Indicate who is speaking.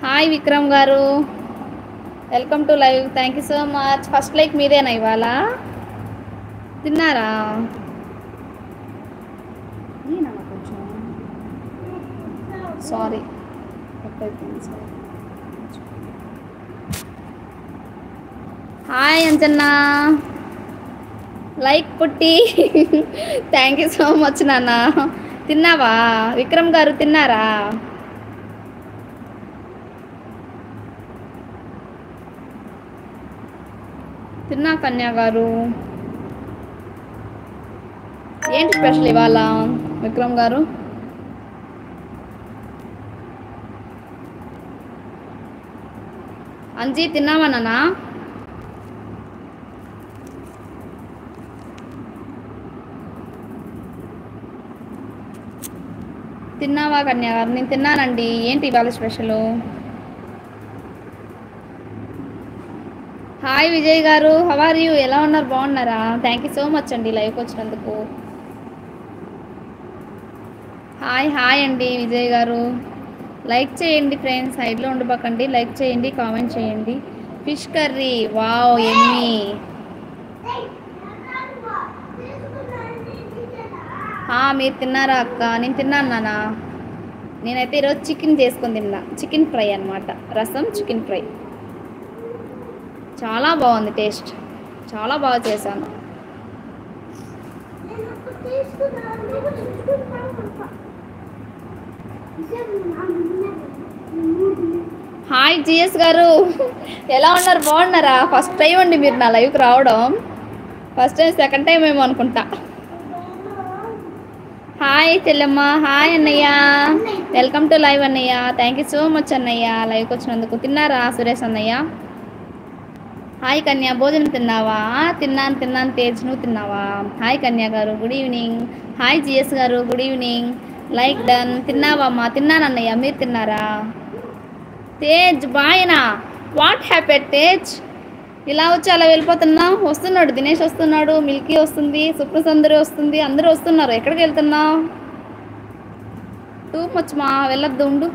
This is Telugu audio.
Speaker 1: హాయ్ విక్రమ్ గారు, welcome to live. Thank you so much. First like మీదేనా ఇవాళ? తిన్నారా? కొంచెం సారీ. హాయ్ అంజన్నా, లైక్ పుట్టి. థ్యాంక్ యూ సో మచ్ నాన్న. తిన్నావా విక్రమ్ గారు? తిన్నారా? తిన్నా కన్యా గారు. ఏంటి స్పెషల్ ఇవాళ విక్రమ్ గారు? అంజీ తిన్నావా నాన్న? తిన్నావా కన్యా గారు? నేను తిన్నానండి. ఏంటి ఇవాళ స్పెషల్? హాయ్ విజయ్ గారు, హౌ ఆర్ యూ? ఎలా ఉన్నారు? బాగున్నారా? థ్యాంక్ యూ సో మచ్ అండి లైవ్కి వచ్చినందుకు. హాయ్ హాయ్ అండి విజయ్ గారు. లైక్ చేయండి ఫ్రెండ్స్, సైడ్లో ఉండిపోకండి. లైక్ చేయండి, కామెంట్ చేయండి. Fish curry, wow Emmy. మీరు తిన్నారా అక్క? నేను తిన్నాను నాన్న. నేనైతే ఈరోజు చికెన్ చేసుకొని తిన్నా. చికెన్ ఫ్రై అనమాట, రసం చికెన్ ఫ్రై. చాలా బాగుంది, టేస్ట్ చాలా బాగా చేశాను. హాయ్ జిఎస్ గారు, ఎలా ఉన్నారు? బాగున్నారా? ఫస్ట్ టైం అండి మీరు నా లైవ్కి రావడం. ఫస్ట్ టైం, సెకండ్ టైం ఏమో అనుకుంటా. హాయ్ చెల్లెమ్మ. హాయ్ అన్నయ్య, వెల్కమ్ టు లైవ్ అన్నయ్య. థ్యాంక్ యూ సో మచ్ అన్నయ్య లైవ్కి వచ్చినందుకు. తిన్నారా సురేష్ అన్నయ్య? హాయ్ కన్యా, భోజనం తిన్నావా? తిన్నాను తిన్నాను తేజ్, నువ్వు తిన్నావా? Hi Kanya garu, good evening. Hi GS garu, good evening. Like done. తిన్నావా అమ్మా? తిన్నాను అన్నయ్య, మీరు తిన్నారా? తేజ్ బాయ్నా? What happened Tej? ఇలా వచ్చి అలా వెళ్ళిపోతున్నా? వస్తున్నాడు దినేష్, వస్తున్నాడు, మిల్కీ వస్తుంది, సుప్రసందరి వస్తుంది, అందరూ వస్తున్నారు. ఎక్కడికి వెళ్తున్నావు? టూ మచ్ మా, వెళ్ళొద్దు, ఉండు.